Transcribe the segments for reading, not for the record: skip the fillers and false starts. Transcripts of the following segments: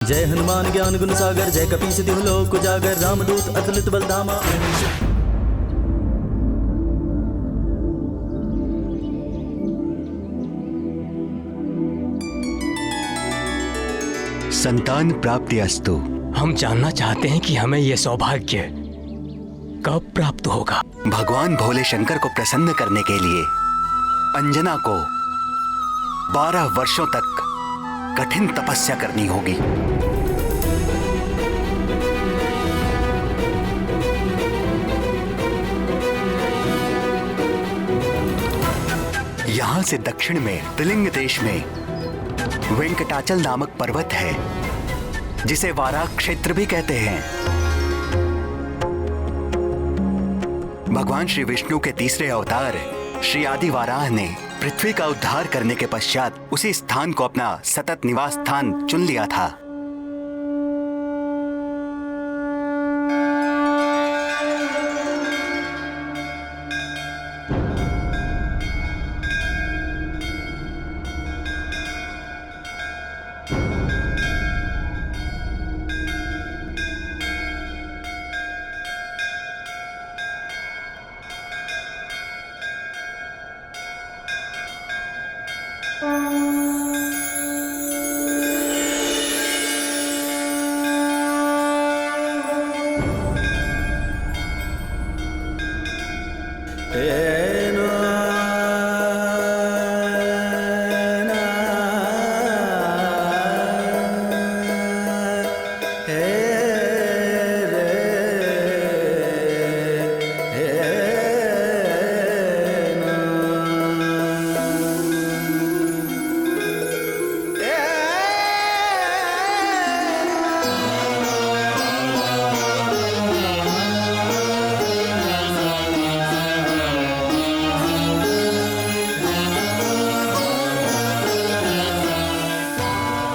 जय हनुमान ज्ञान गुण सागर, जय कपीस तिहु लोक उजागर, रामदूत अतुलित बल धामा। संतान प्राप्ति अस्तु। हम जानना चाहते हैं कि हमें यह सौभाग्य कब प्राप्त होगा। भगवान भोले शंकर को प्रसन्न करने के लिए अंजना को 12 वर्षों तक कठिन तपस्या करनी होगी। यहां से दक्षिण में त्रिलिंग देश में वेंकटाचल नामक पर्वत है, जिसे वाराह क्षेत्र भी कहते हैं। भगवान श्री विष्णु के तीसरे अवतार श्री आदि वाराह ने पृथ्वी का उद्धार करने के पश्चात उसी स्थान को अपना सतत निवास स्थान चुन लिया था।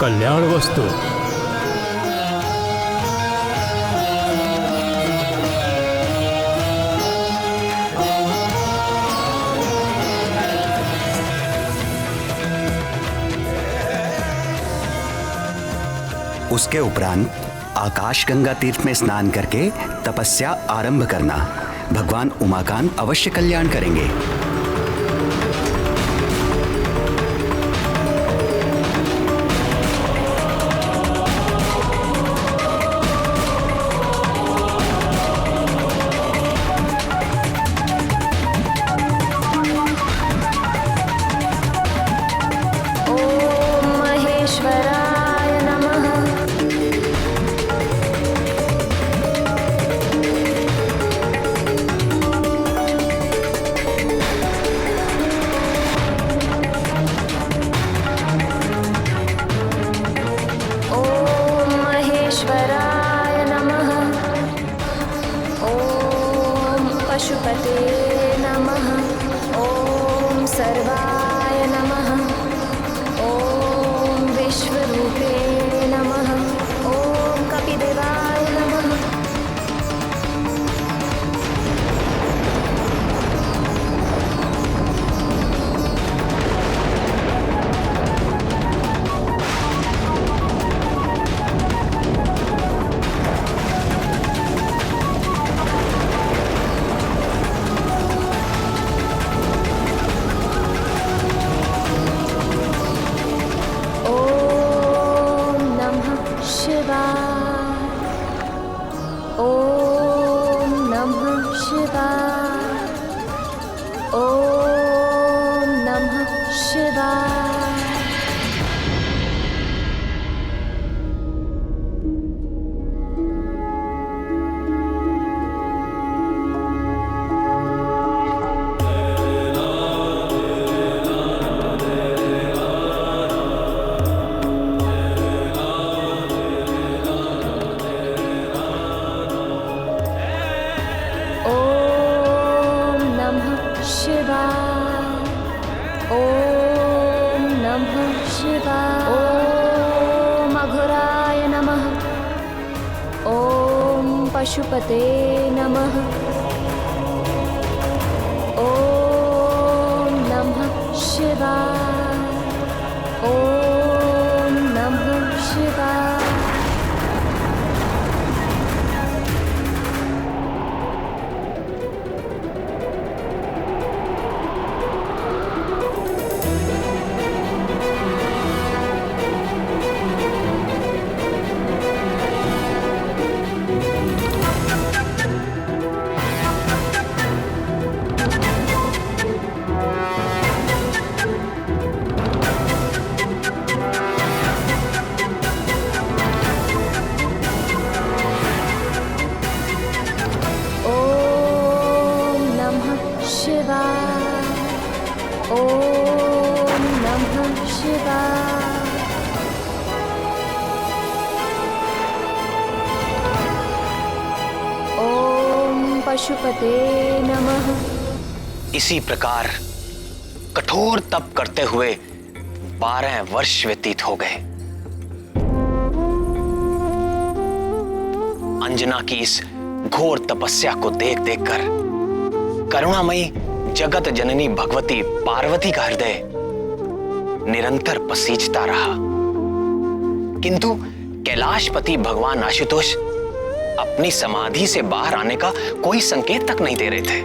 कल्याण वस्तु। उसके उपरांत आकाश गंगा तीर्थ में स्नान करके तपस्या आरंभ करना। भगवान उमाकांत अवश्य कल्याण करेंगे। पशुपते नमः। ओम सर्वाय नमः। ओम विश्वरूपे नमः। ओम कपिदेवाय नमः। ओम नमः शिवाय। ओम नमः शिवाय। ओम नमः शिवाय। ओम अघोराय नमः। ओम पशुपते नमः। ओम नमः शिवाय। ओम नमः शिवाय। पशुपते नमः। इसी प्रकार कठोर तप करते हुए 12 वर्ष व्यतीत हो गए। अंजना की इस घोर तपस्या को देख देखकर करुणामयी जगत जननी भगवती पार्वती का हृदय निरंतर पसीजता रहा, किंतु कैलाशपति भगवान आशुतोष अपनी समाधि से बाहर आने का कोई संकेत तक नहीं दे रहे थे।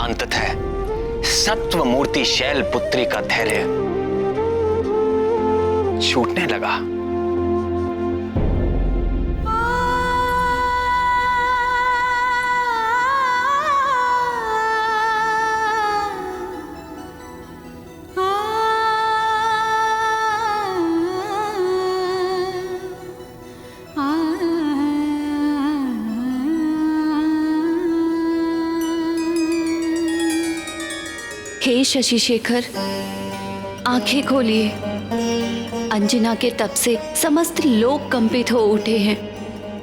अंततः सत्व मूर्ति शैल पुत्री का धैर्य छूटने लगा। हे शशि शेखर, आंखें खोलिए। अंजना के तप से समस्त लोग कंपित हो उठे हैं।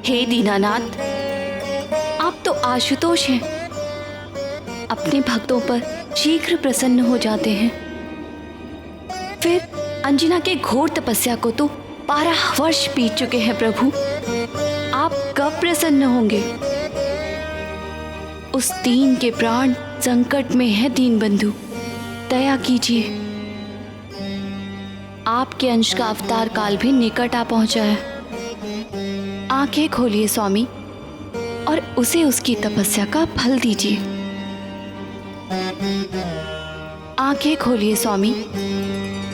हे दीनानाथ, आप तो आशुतोष हैं, अपने भक्तों पर शीघ्र प्रसन्न हो जाते हैं। फिर अंजना के घोर तपस्या को तो 12 वर्ष बीत चुके हैं प्रभु, आप कब प्रसन्न होंगे? उस दीन के प्राण संकट में है दीनबंधु, दया कीजिए। आपके अंश का अवतार काल भी निकट आ पहुंचा है। आंखें खोलिए स्वामी और उसे उसकी तपस्या का फल दीजिए। आंखें खोलिए स्वामी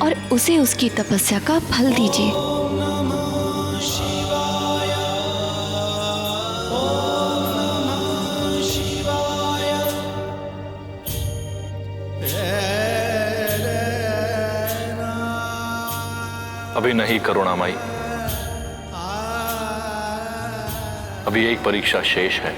और उसे उसकी तपस्या का फल दीजिए। अभी नहीं करुणामयी, अभी एक परीक्षा शेष है।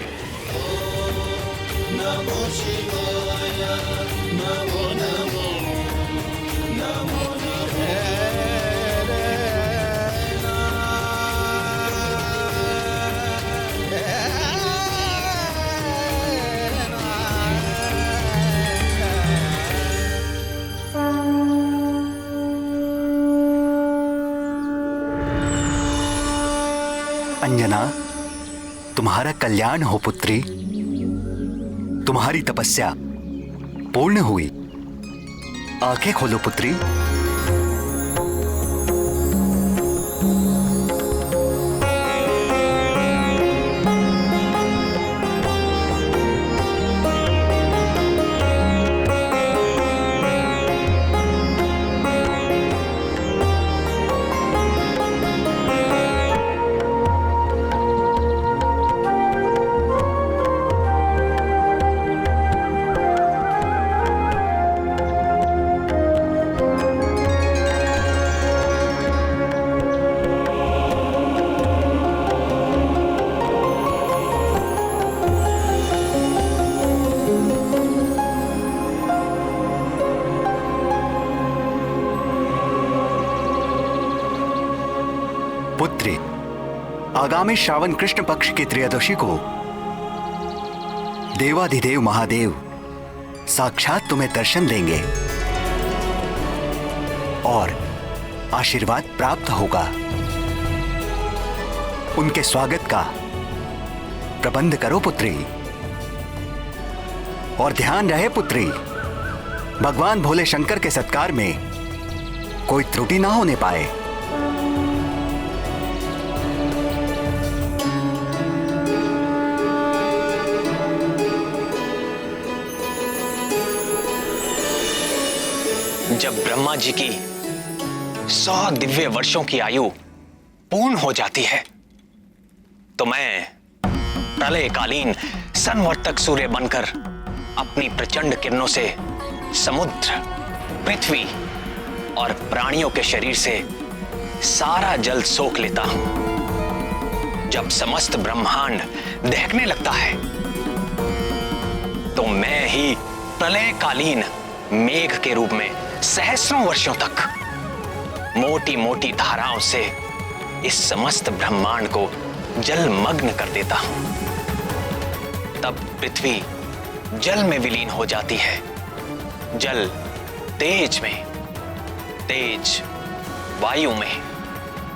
अंजना, तुम्हारा कल्याण हो पुत्री। तुम्हारी तपस्या पूर्ण हुई। आंखें खोलो पुत्री। पुत्री, आगामी श्रावण कृष्ण पक्ष की त्रयोदशी को देवाधिदेव महादेव साक्षात तुम्हें दर्शन देंगे और आशीर्वाद प्राप्त होगा। उनके स्वागत का प्रबंध करो पुत्री। और ध्यान रहे पुत्री, भगवान भोले शंकर के सत्कार में कोई त्रुटि ना होने पाए। जब ब्रह्मा जी की 100 दिव्य वर्षों की आयु पूर्ण हो जाती है तो मैं प्रलयकालीन संवर्तक सूर्य बनकर अपनी प्रचंड किरणों से समुद्र, पृथ्वी और प्राणियों के शरीर से सारा जल सोख लेता हूं। जब समस्त ब्रह्मांड दहकने लगता है तो मैं ही प्रलयकालीन मेघ के रूप में सहस्रों वर्षों तक मोटी मोटी धाराओं से इस समस्त ब्रह्मांड को जलमग्न कर देता हूं। तब पृथ्वी जल में विलीन हो जाती है, जल तेज में, तेज वायु में,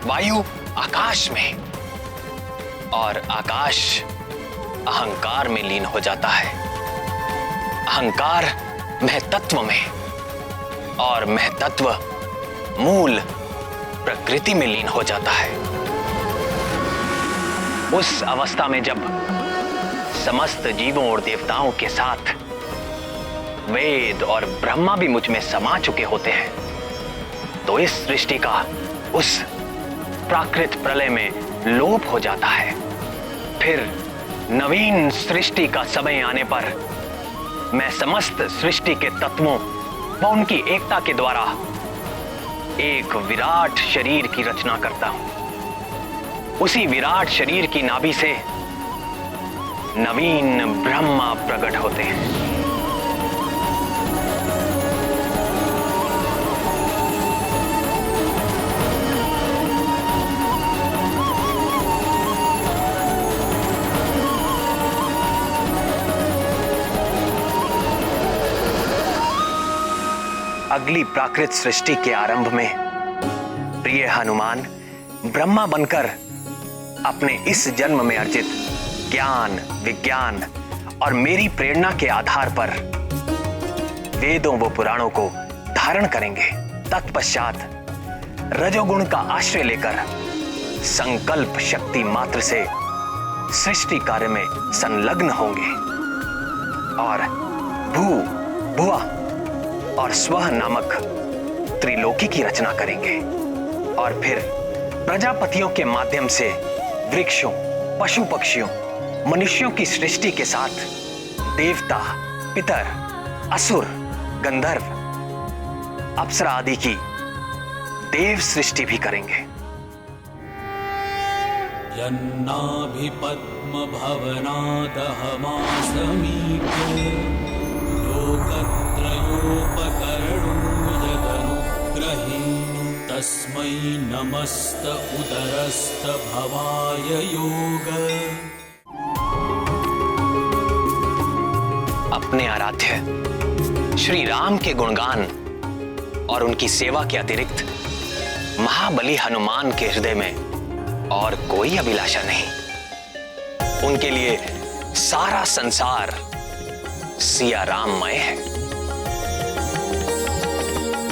वायु आकाश में और आकाश अहंकार में लीन हो जाता है, अहंकार महतत्व में और महतत्व मूल प्रकृति में लीन हो जाता है। उस अवस्था में जब समस्त जीवों और देवताओं के साथ वेद और ब्रह्मा भी मुझ में समा चुके होते हैं, तो इस सृष्टि का उस प्राकृत प्रलय में लोप हो जाता है। फिर नवीन सृष्टि का समय आने पर मैं समस्त सृष्टि के तत्वों व उनकी एकता के द्वारा एक विराट शरीर की रचना करता हूं। उसी विराट शरीर की नाभि से नवीन ब्रह्मा प्रकट होते हैं। अगली प्राकृत सृष्टि के आरंभ में प्रिय हनुमान ब्रह्मा बनकर अपने इस जन्म में अर्जित ज्ञान, विज्ञान और मेरी प्रेरणा के आधार पर वेदों व पुराणों को धारण करेंगे। तत्पश्चात रजोगुण का आश्रय लेकर संकल्प शक्ति मात्र से सृष्टि कार्य में संलग्न होंगे और भू, भुआ और स्वः नामक त्रिलोकी की रचना करेंगे और फिर प्रजापतियों के माध्यम से वृक्षों, पशु पक्षियों, मनुष्यों की सृष्टि के साथ देवता, पितर, असुर, गंधर्व, अप्सरा आदि की देव सृष्टि भी करेंगे। यन्नाभि पद्म भवनादहमासमीक्ष्य लोकत्रयोपकरणो यदनुग्रहेण तस्मै नमस्त उदरस्त भवाय योग। अपने आराध्य श्री राम के गुणगान और उनकी सेवा के अतिरिक्त महाबली हनुमान के हृदय में और कोई अभिलाषा नहीं। उनके लिए सारा संसार सिया राममय है।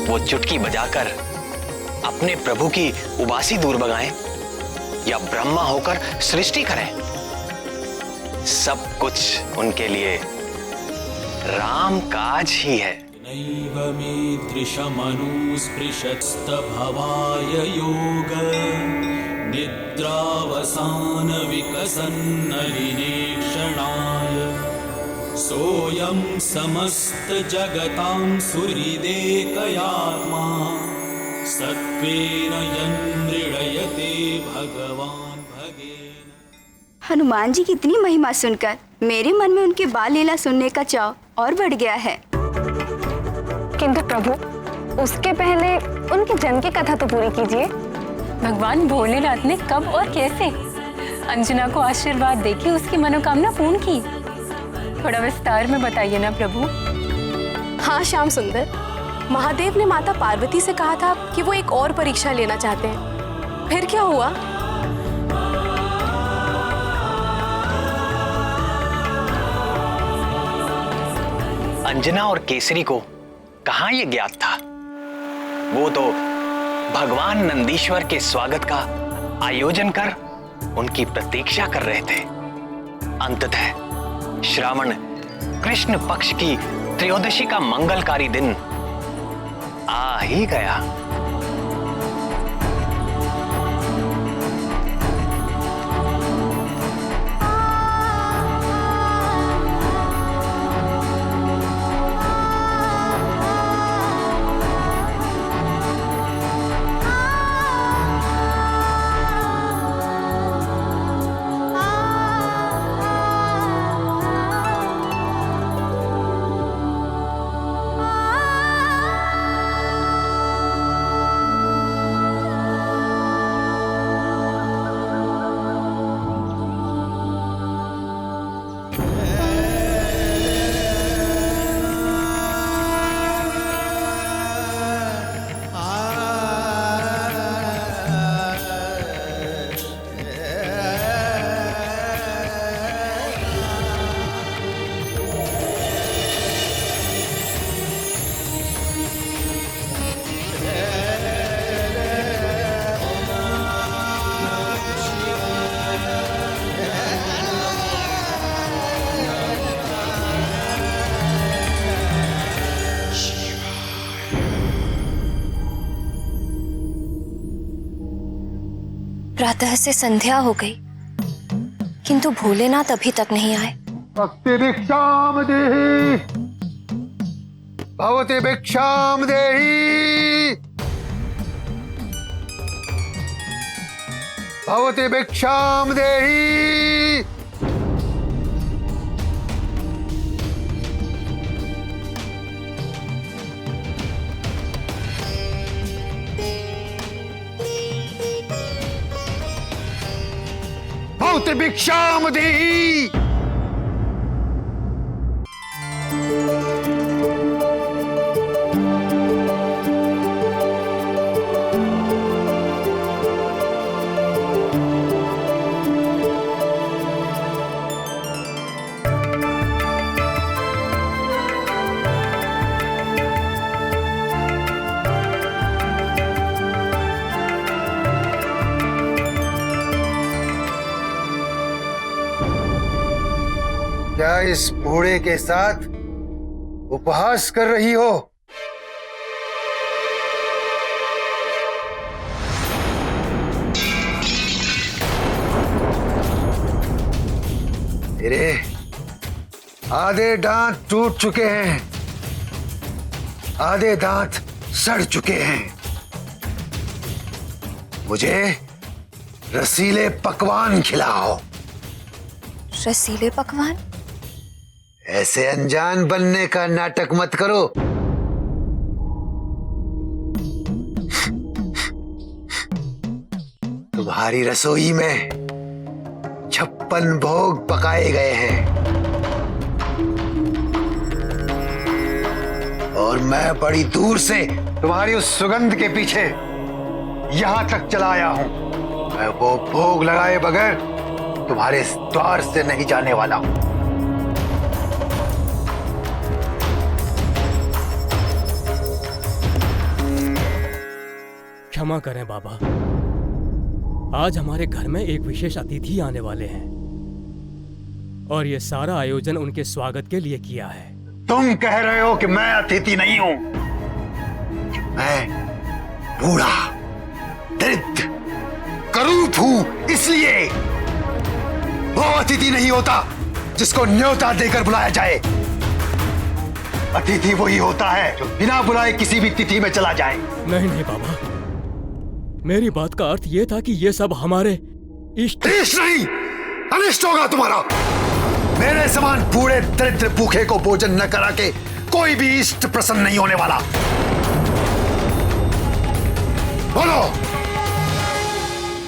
वो चुटकी बजाकर अपने प्रभु की उबासी दूर भगाएं या ब्रह्मा होकर सृष्टि करें, सब कुछ उनके लिए राम काज ही है। नैव मे दृशमनुस्पृशत्स्त भवाय योग निद्रावसान विकसन्नलिने क्षणाय सोऽयं समस्त जगतां सुहृदेकयात्मा सत्त्वेन यन्मृळयते भगवान् भगेन। हनुमान जी की इतनी महिमा सुनकर मेरे मन में उनकी बाल लीला सुनने का चाव और बढ़ गया है। किंतु प्रभु, उसके पहले उनके जन्म की कथा तो पूरी कीजिए। भगवान भोलेनाथ ने कब और कैसे अंजना को आशीर्वाद देके उसकी मनोकामना पूर्ण की, थोड़ा विस्तार में बताइए ना प्रभु। हाँ श्याम सुंदर, महादेव ने माता पार्वती से कहा था कि वो एक और परीक्षा लेना चाहते हैं। फिर क्या हुआ? अंजना और केसरी को कहां यह ज्ञात था? वो तो भगवान नंदीश्वर के स्वागत का आयोजन कर उनकी प्रतीक्षा कर रहे थे। अंततः श्रावण कृष्ण पक्ष की त्रयोदशी का मंगलकारी दिन आ ही गया। प्रातः से संध्या हो गई, किंतु भोलेनाथ अभी तक नहीं आए। भक्ति भिक्षाम देहि, भवति भिक्षाम देहि, भवति भिक्षाम देहि। भवति भिक्षाम देहि। क्या इस बूढ़े के साथ उपहास कर रही हो? तेरे आधे दांत टूट चुके हैं, आधे दांत सड़ चुके हैं। मुझे रसीले पकवान खिलाओ। रसीले पकवान? ऐसे अनजान बनने का नाटक मत करो। तुम्हारी रसोई में 56 भोग पकाए गए हैं और मैं बड़ी दूर से तुम्हारी उस सुगंध के पीछे यहां तक चला आया हूं। मैं वो भोग लगाए बगैर तुम्हारे द्वार से नहीं जाने वाला हूं। क्षमा करें बाबा, आज हमारे घर में एक विशेष अतिथि आने वाले हैं और ये सारा आयोजन उनके स्वागत के लिए किया है। तुम कह रहे हो कि मैं अतिथि नहीं हूं? मैं बूढ़ा, दरिद्र, करूप हूं, इसलिए वो अतिथि नहीं होता जिसको न्योता देकर बुलाया जाए। अतिथि वही होता है जो बिना बुलाए किसी भी तिथि में चला जाए। नहीं नहीं बाबा, मेरी बात का अर्थ ये था कि ये सब हमारे इष्ट नहीं, अनिष्ट होगा तुम्हारा। मेरे समान बूढ़े दरिद्र भूखे को भोजन न करा के कोई भी इष्ट प्रसन्न नहीं होने वाला। बोलो,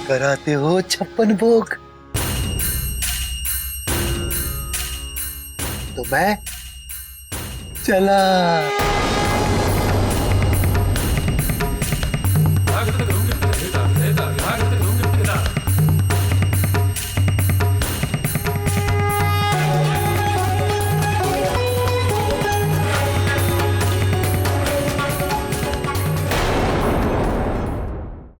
कराते हो 56 भोग? तो मैं चला।